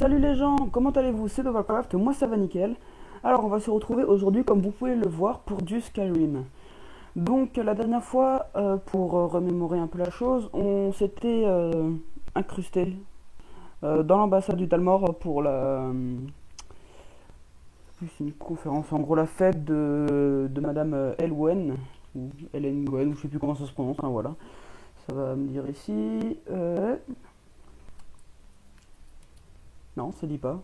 Salut les gens, comment allez-vous? C'est Dovalcraft, moi ça va nickel. Alors on va se retrouver aujourd'hui comme vous pouvez le voir pour du Skyrim. Donc la dernière fois, pour remémorer un peu la chose, on s'était incrusté dans l'ambassade du Dalmor pour c'est une conférence, en gros la fête de Madame Elwen, ou Hélène Gwen, ou je sais plus comment ça se prononce, hein, voilà. Ça va me dire ici... Non, ça dit pas.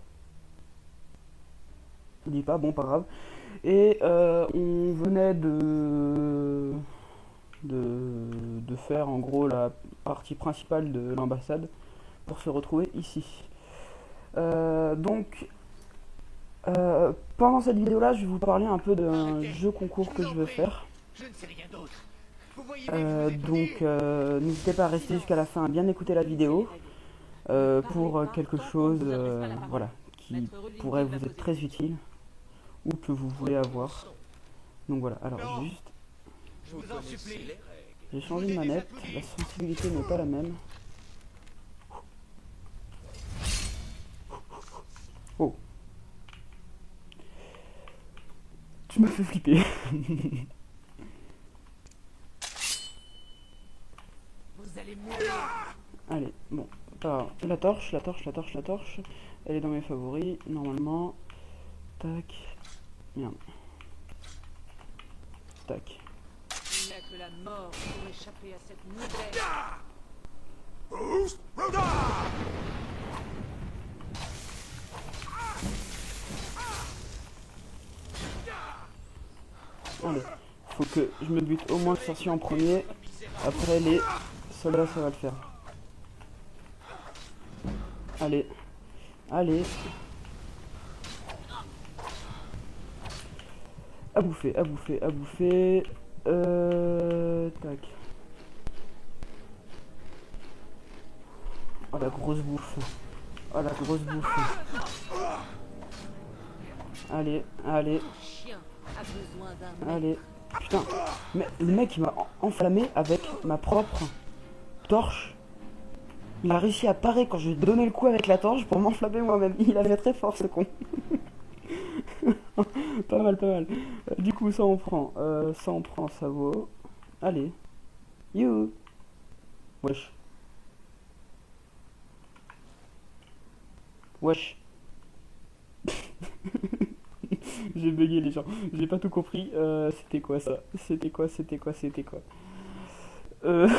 Ça dit pas, bon, pas grave. Et on venait de faire en gros la partie principale de l'ambassade pour se retrouver ici. Pendant cette vidéo là, je vais vous parler un peu d'un jeu concours que je veux faire. N'hésitez pas à rester jusqu'à la fin, à bien écouter la vidéo pour quelque chose voilà, qui pourrait vous être très utile ou que vous voulez avoir. Donc voilà, alors juste, j'ai changé de manette, la sensibilité n'est pas la même. Oh, tu m'as fait flipper. Allez, bon, alors, la torche, elle est dans mes favoris, normalement. Tac, merde. Tac. Il n'y a que la mort pour échapper à cette misère. Allez, faut que je me bute au moins le sorcier en premier. Après les soldats, ça va le faire. Allez, allez. À bouffer, à bouffer, à bouffer. Tac. Oh la grosse bouffe. Oh la grosse bouffe. Allez, allez. Allez. Putain, mais le mec il m'a enflammé avec ma propre torche. Il a réussi à parer quand je lui ai donné le coup avec la torche pour m'enflammer moi-même. Il avait très fort ce con. Pas mal, pas mal. Du coup, ça on prend. Ça vaut. Allez. You. Wesh. Wesh. J'ai bugué les gens. J'ai pas tout compris. C'était quoi ça? C'était quoi? euh...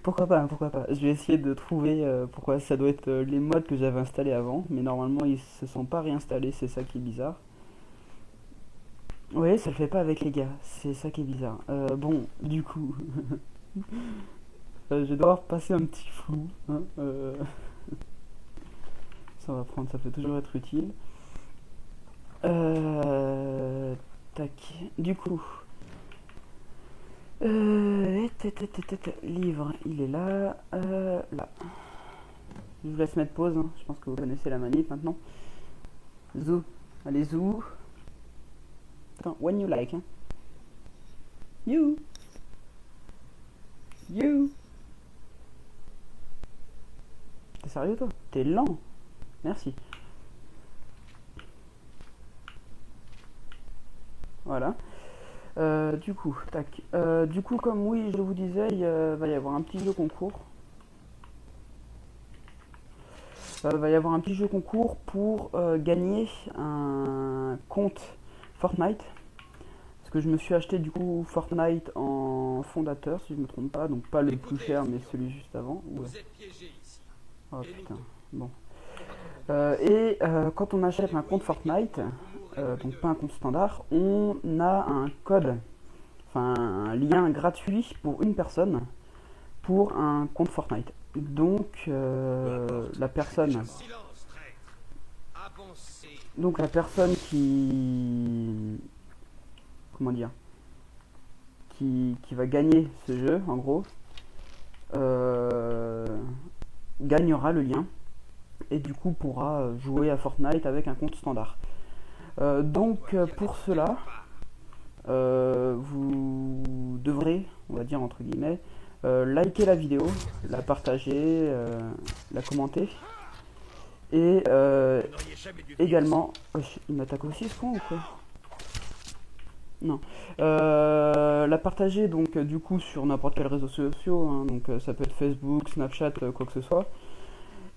Pourquoi pas, hein, pourquoi pas. Je vais essayer de trouver pourquoi ça doit être les mods que j'avais installés avant. Mais normalement, ils se sont pas réinstallés. C'est ça qui est bizarre. Ouais, ça le fait pas avec les gars. C'est ça qui est bizarre. Bon, du coup... je vais devoir passer un petit flou. Hein, ça va prendre, ça peut toujours être utile. Tac. Du coup... livre, il est là. Là. Je vous laisse mettre pause. Hein. Je pense que vous connaissez la manip maintenant. Zou. Allez, zou. Attends, when you like. Hein. You. You. T'es sérieux toi? T'es lent. Merci. Voilà. Du coup, tac. Du coup, comme oui, je vous disais, il va y avoir un petit jeu concours. Va y avoir un petit jeu concours pour gagner un compte Fortnite. Parce que je me suis acheté du coup Fortnite en fondateur, si je me trompe pas. Donc pas le plus cher, mais celui juste avant. Ouais. Oh putain, bon. Quand on achète un compte Fortnite, donc pas un compte standard, on a un code, enfin un lien gratuit pour une personne pour un compte Fortnite. Donc la personne qui, comment dire, qui va gagner ce jeu en gros gagnera le lien et du coup pourra jouer à Fortnite avec un compte standard. Pour cela, vous devrez, on va dire entre guillemets, liker la vidéo, la partager, la commenter Et Vous n'auriez jamais dû venir également... Wesh, il m'attaque aussi ce con ou quoi? Non. La partager donc du coup sur n'importe quel réseau social, hein, donc ça peut être Facebook, Snapchat, quoi que ce soit.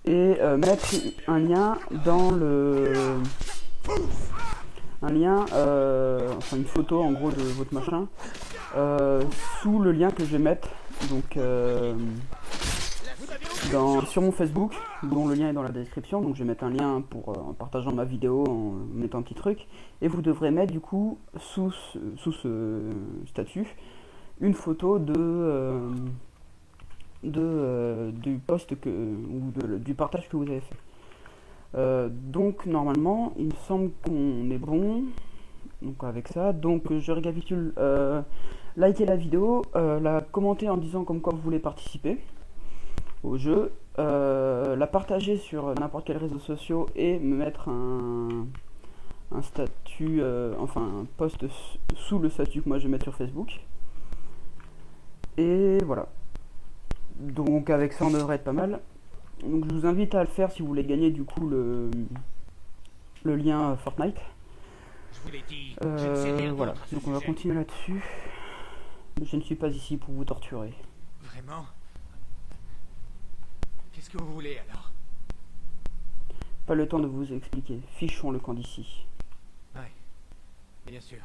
Et mettre un lien dans le... Un lien, enfin une photo en gros de votre machin, sous le lien que je vais mettre donc sur mon Facebook, dont le lien est dans la description. Donc je vais mettre un lien pour en partageant ma vidéo, en mettant un petit truc, et vous devrez mettre du coup sous ce statut une photo du post du partage que vous avez fait. Donc normalement il me semble qu'on est bon donc avec ça. Donc je récapitule: likez la vidéo, la commenter en disant comme quoi vous voulez participer au jeu, la partager sur n'importe quel réseau social et me mettre un statut, enfin un post sous le statut que moi je vais mettre sur Facebook. Et voilà. Donc avec ça on devrait être pas mal. Donc je vous invite à le faire si vous voulez gagner du coup le lien Fortnite. Je vous l'ai dit, je ne sais rien Voilà, d'autre à ce donc on va sujet. continuer là-dessus. Je ne suis pas ici pour vous torturer. Vraiment? Qu'est-ce que vous voulez alors? Pas le temps de vous expliquer. Fichons le camp d'ici. Ouais, bien sûr.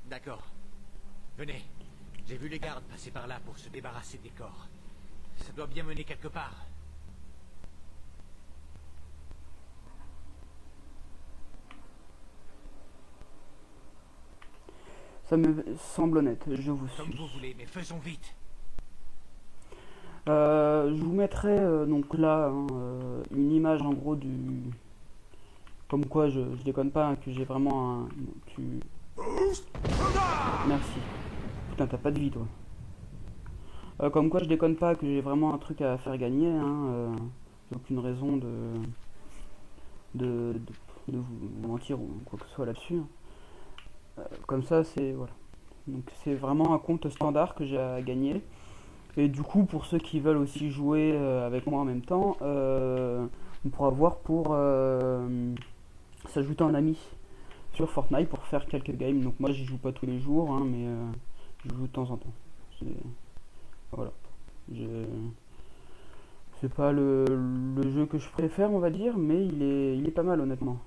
D'accord. Venez. J'ai vu les gardes passer par là pour se débarrasser des corps. Ça doit bien mener quelque part. Ça me semble honnête, je vous Comme suis. vous voulez, mais faisons vite. Je vous mettrai donc là hein, une image en gros du... Comme quoi je déconne pas, hein, que j'ai vraiment un... Merci. Putain, t'as pas de vie toi. Comme quoi je déconne pas, que j'ai vraiment un truc à faire gagner, hein, j'ai aucune raison de vous mentir ou quoi que ce soit là-dessus. Comme ça c'est... Voilà. Donc c'est vraiment un compte standard que j'ai à gagner. Et du coup pour ceux qui veulent aussi jouer avec moi en même temps, on pourra voir pour s'ajouter en ami sur Fortnite pour faire quelques games. Donc moi j'y joue pas tous les jours, hein, mais je joue de temps en temps. Voilà. C'est pas le jeu que je préfère, on va dire, mais il est pas mal honnêtement.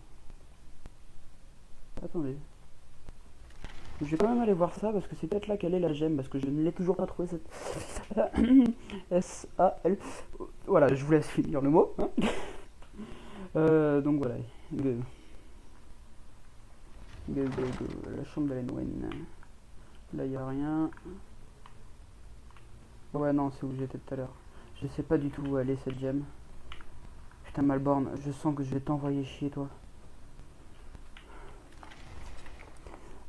Attendez. Je vais quand même aller voir ça parce que c'est peut-être là qu'elle est la gemme, parce que je ne l'ai toujours pas trouvé cette S-A-L. Voilà, je vous laisse finir le mot. Hein. Donc voilà. La chambre d'Alenwen. Là, il n'y a rien. Ouais, non, c'est où j'étais tout à l'heure. Je sais pas du tout où elle est cette gemme. Putain, Malborn, je sens que je vais t'envoyer chier, toi.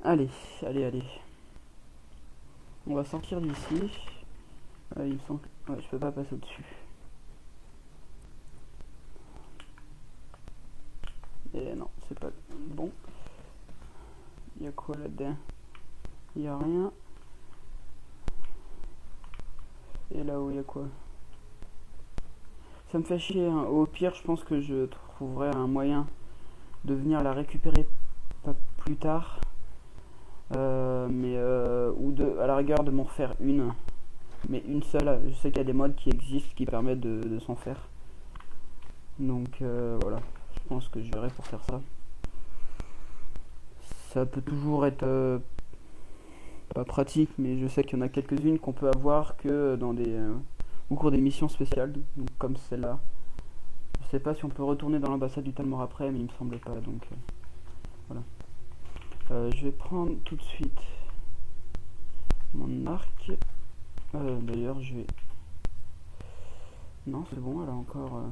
Allez, allez. On va sortir d'ici. Il me semble que... Ouais, je peux pas passer au-dessus. Et non, c'est pas bon. Il y a quoi là-dedans? Il y a rien. Et là-haut, il y a quoi? Ça me fait chier, hein. Au pire, je pense que je trouverai un moyen de venir la récupérer pas plus tard. Ou à la rigueur de m'en refaire une. Mais une seule. Je sais qu'il y a des mods qui existent qui permettent de s'en faire. Donc voilà. Je pense que je verrai pour faire ça. Ça peut toujours être pas pratique, mais je sais qu'il y en a quelques-unes qu'on peut avoir que dans des au cours des missions spéciales, donc comme celle-là. Je sais pas si on peut retourner dans l'ambassade du Talmor après, mais il me semble pas, donc voilà. Je vais prendre tout de suite mon arc. D'ailleurs, je vais... Non, c'est bon, elle a encore...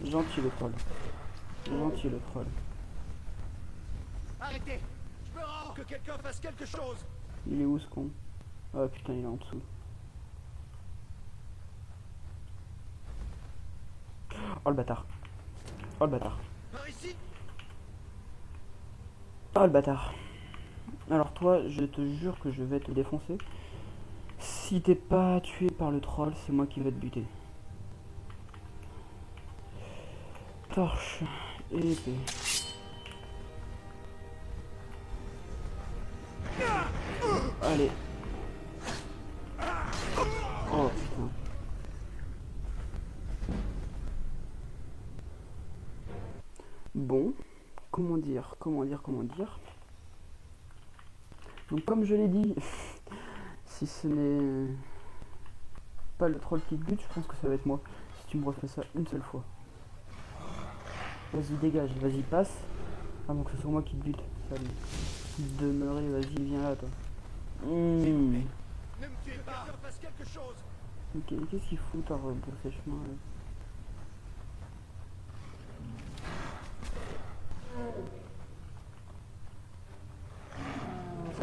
Gentil le troll. Gentil le troll. Arrêtez! Je me rends! Que quelqu'un fasse quelque chose! Il est où ce con? Ah putain, il est en dessous. Oh le bâtard. Oh le bâtard. Par ici! Oh le bâtard. Alors toi, je te jure que je vais te défoncer. Si t'es pas tué par le troll, c'est moi qui vais te buter. Torche et épée. Allez. Oh putain. Bon, comment dire. Donc comme je l'ai dit, si ce n'est pas le troll qui te bute, je pense que ça va être moi. Si tu me refais ça une seule fois. Vas-y dégage, vas-y passe. Avant que ce soit moi qui te bute. Salut. Demeurer, vas-y viens là toi. Ne me tuez pas, fasse quelque chose. Ok, qu'est-ce qu'il fout à rebrousser chemin là?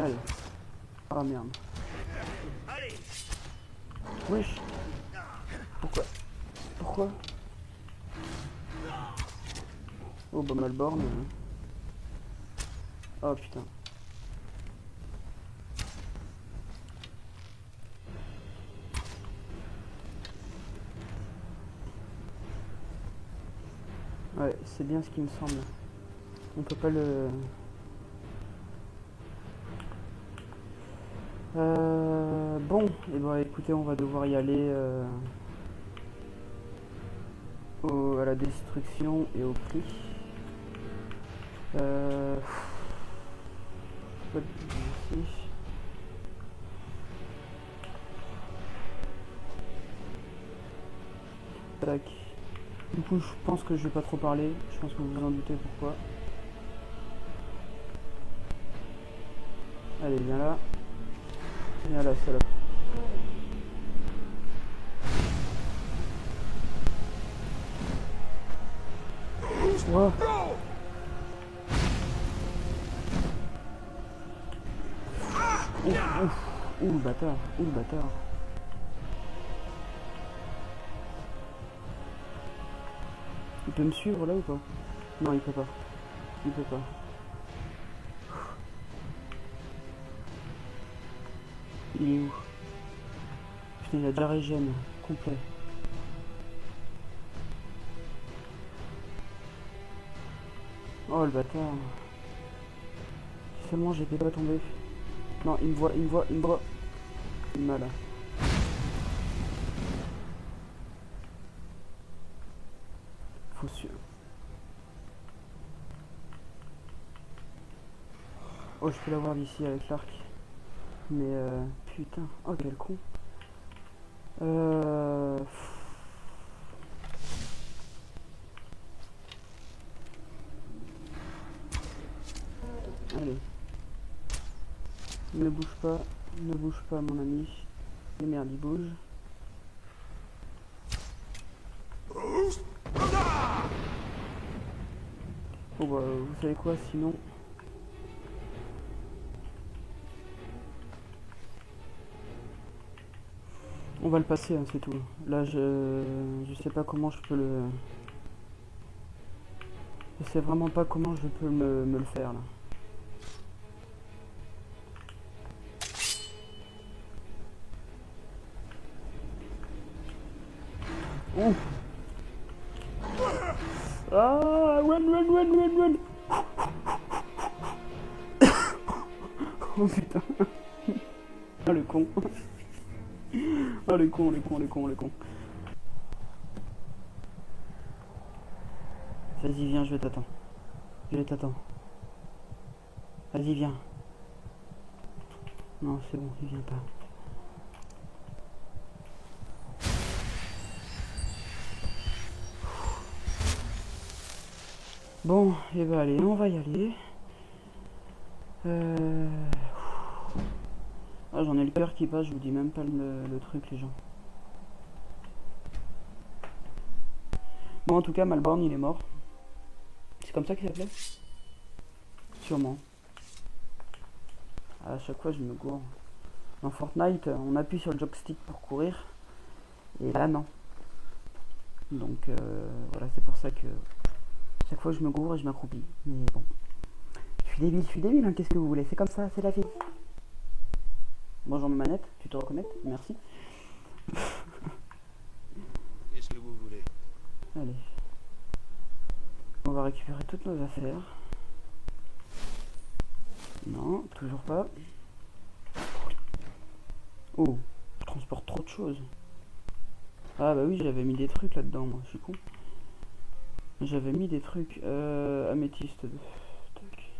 Allez. Ah merde. Allez. Wesh. Pourquoi? Oh bah Malborn. Oh putain. Ouais, c'est bien ce qui me semble. On peut pas le... Bon, et bah écoutez, on va devoir y aller à la destruction et au prix. Ici. Tac. Du coup, je pense que je vais pas trop parler. Je pense que vous vous en doutez pourquoi. Allez, viens là. Viens là, salope. Wow. Ouf, ouf. Ouh le bâtard, ouh le bâtard. Il peut me suivre là ou pas? Non, il peut pas. Il peut pas. Il est où? Putain, il a déjà régène complet. Oh le bâtard. Si seulement j'étais pas tombé. Non, il me voit. Il m'a là. Faut sûr. Oh, je peux l'avoir d'ici avec l'arc. Mais putain. Oh, quel con. Allez. Ne bouge pas mon ami. Et merde, il bouge. Bon bah, vous savez quoi, sinon... On va le passer, hein, c'est tout. Là, je sais pas comment je peux le... Je sais vraiment pas comment je peux me le faire, là. Ouh. Ah, run. Oh putain. Oh le con. Oh le con. Vas-y, viens, je t'attends. Vas-y, viens. Non, c'est bon, il vient pas. Bon, et bah allez, on va y aller. Ah, j'en ai le cœur qui passe, je vous dis même pas le truc, les gens. Bon, en tout cas, Malborn, il est mort. C'est comme ça qu'il s'appelait? Sûrement. À chaque fois, je me gourre. Dans Fortnite, on appuie sur le joystick pour courir. Et là, non. Donc, voilà, c'est pour ça que... Chaque fois, je me gourre et je m'accroupis. Mais bon. Je suis débile, hein, qu'est-ce que vous voulez? C'est comme ça, c'est la vie. Bonjour ma manette, tu te reconnectes? Merci. Qu'est-ce que vous voulez? Allez. On va récupérer toutes nos affaires. Non, toujours pas. Oh, je transporte trop de choses. Ah bah oui, j'avais mis des trucs là-dedans, moi, je suis con. J'avais mis des trucs. Améthyste. Tac.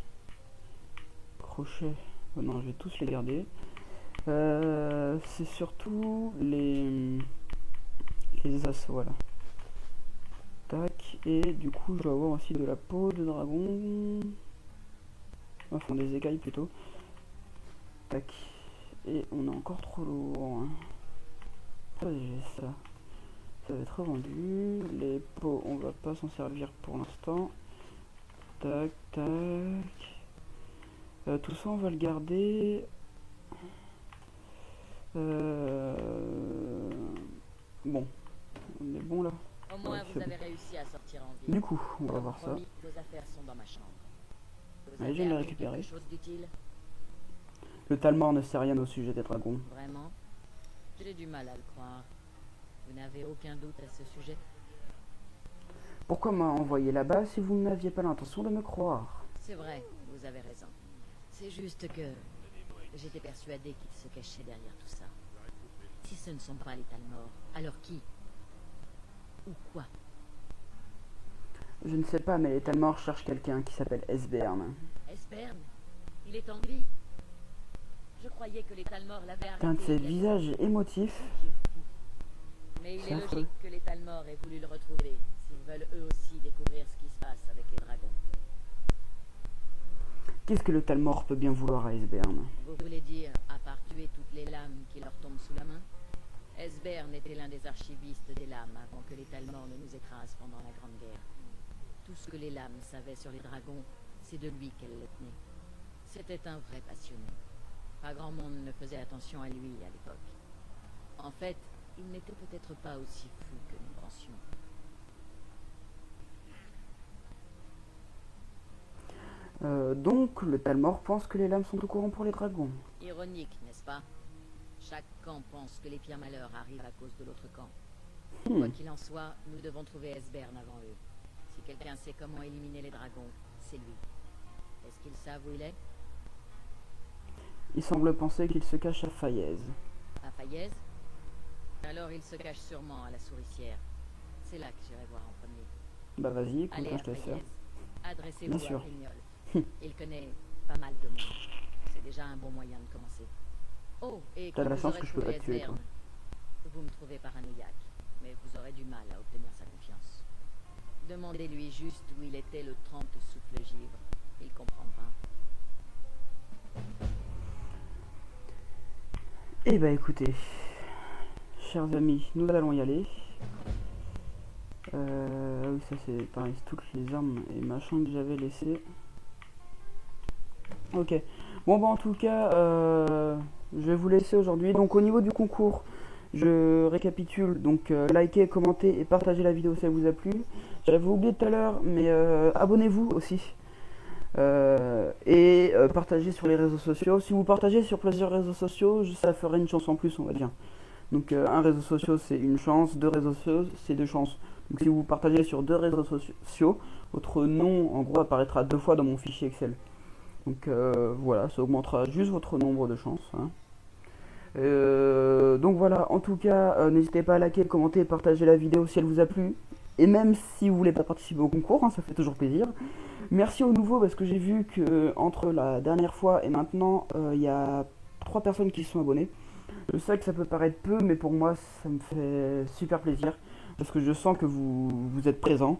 Crochet. Oh non, je vais tous les garder. C'est surtout les assauts, voilà. Tac. Et du coup, je vais avoir aussi de la peau de dragon. Enfin, des écailles plutôt. Tac. Et on est encore trop lourd. Hein. J'ai ça. Ça va être revendu. Les pots, on va pas s'en servir pour l'instant. Tac, tac. Tout ça, on va le garder. Bon, on est bon là. Au moins, Ouais, vous c'est avez bon. réussi à sortir en vie. Du coup, on va voir ça. Promis, vos affaires sont dans ma chambre. Vous Allez, je avez vais les appris récupérer. quelque chose d'utile? Le Talmor ne sait rien au sujet des dragons. Vraiment? J'ai du mal à le croire. Vous n'avez aucun doute à ce sujet? Pourquoi m'a envoyé là-bas si vous n'aviez pas l'intention de me croire? C'est vrai, vous avez raison. C'est juste que j'étais persuadé qu'il se cachait derrière tout ça. Si ce ne sont pas les Talmor, alors qui? Ou quoi? Je ne sais pas, mais les Talmor cherchent quelqu'un qui s'appelle Esbern. Esbern? Il est en vie? Je croyais que les Talmor l'avaient arrêté. Un de ces il y a- visages émotifs. Mais il C'est est affreux. logique que les Talmor aient voulu le retrouver, s'ils veulent eux aussi découvrir ce qui se passe avec les dragons. Qu'est-ce que le Talmor peut bien vouloir à Esbern? Vous voulez dire, à part tuer toutes les lames qui leur tombent sous la main? Esbern était l'un des archivistes des lames avant que les Talmor ne nous écrasent pendant la Grande Guerre. Tout ce que les lames savaient sur les dragons, c'est de lui qu'elles les tenaient. C'était un vrai passionné. Pas grand monde ne faisait attention à lui à l'époque. En fait, il n'était peut-être pas aussi fou que nous pensions. Donc, le Talmor pense que les lames sont au courant pour les dragons. Ironique, n'est-ce pas? Chaque camp pense que les pires malheurs arrivent à cause de l'autre camp. Hmm. Quoi qu'il en soit, nous devons trouver Esbern avant eux. Si quelqu'un sait comment éliminer les dragons, c'est lui. Est-ce qu'ils savent où il est? Il semble penser qu'il se cache à Fayez. À Fayez? Alors il se cache sûrement à la souricière. C'est là que j'irai voir en premier. Bah vas-y, comme Allez ça à je te laisse faire. Fayez. Adressez-vous Bien à sûr. Brignol. Il connaît pas mal de monde. C'est déjà un bon moyen de commencer. Oh, et T'as quand de la vous chance aurez que je peux trouvé pas te tuer, Esbern, vous me trouvez paranoïaque, mais vous aurez du mal à obtenir sa confiance. Demandez-lui juste où il était le 30 souffle givre. Il comprendra. Eh bah écoutez, chers amis, nous allons y aller. Oui, ça c'est pareil, c'est toutes les armes et machins que j'avais laissé. Ok. Bon bah en tout cas, je vais vous laisser aujourd'hui. Donc au niveau du concours, je récapitule. Donc likez, commentez et partagez la vidéo si elle vous a plu. J'avais oublié tout à l'heure, mais abonnez-vous aussi. Partagez sur les réseaux sociaux. Si vous partagez sur plusieurs réseaux sociaux, ça ferait une chance en plus, on va dire. Donc un réseau social c'est une chance, deux réseaux sociaux c'est deux chances. Donc si vous partagez sur deux réseaux sociaux, votre nom en gros apparaîtra deux fois dans mon fichier Excel. Donc voilà, ça augmentera juste votre nombre de chances. Hein. Donc voilà, en tout cas, n'hésitez pas à liker, commenter et partager la vidéo si elle vous a plu. Et même si vous voulez pas participer au concours, hein, ça fait toujours plaisir. Merci aux nouveaux parce que j'ai vu que entre la dernière fois et maintenant, il y a 3 personnes qui se sont abonnées. Je sais que ça peut paraître peu, mais pour moi, ça me fait super plaisir parce que je sens que vous êtes présents.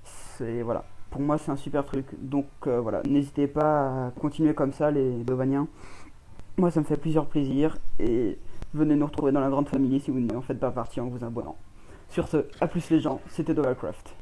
C'est voilà, pour moi, c'est un super truc. Donc voilà, n'hésitez pas à continuer comme ça, les Bovaniens. Moi, ça me fait plusieurs plaisir et venez nous retrouver dans la grande famille si vous n'en faites pas partie en vous abonnant. Sur ce, à plus les gens, c'était Dovalcraft.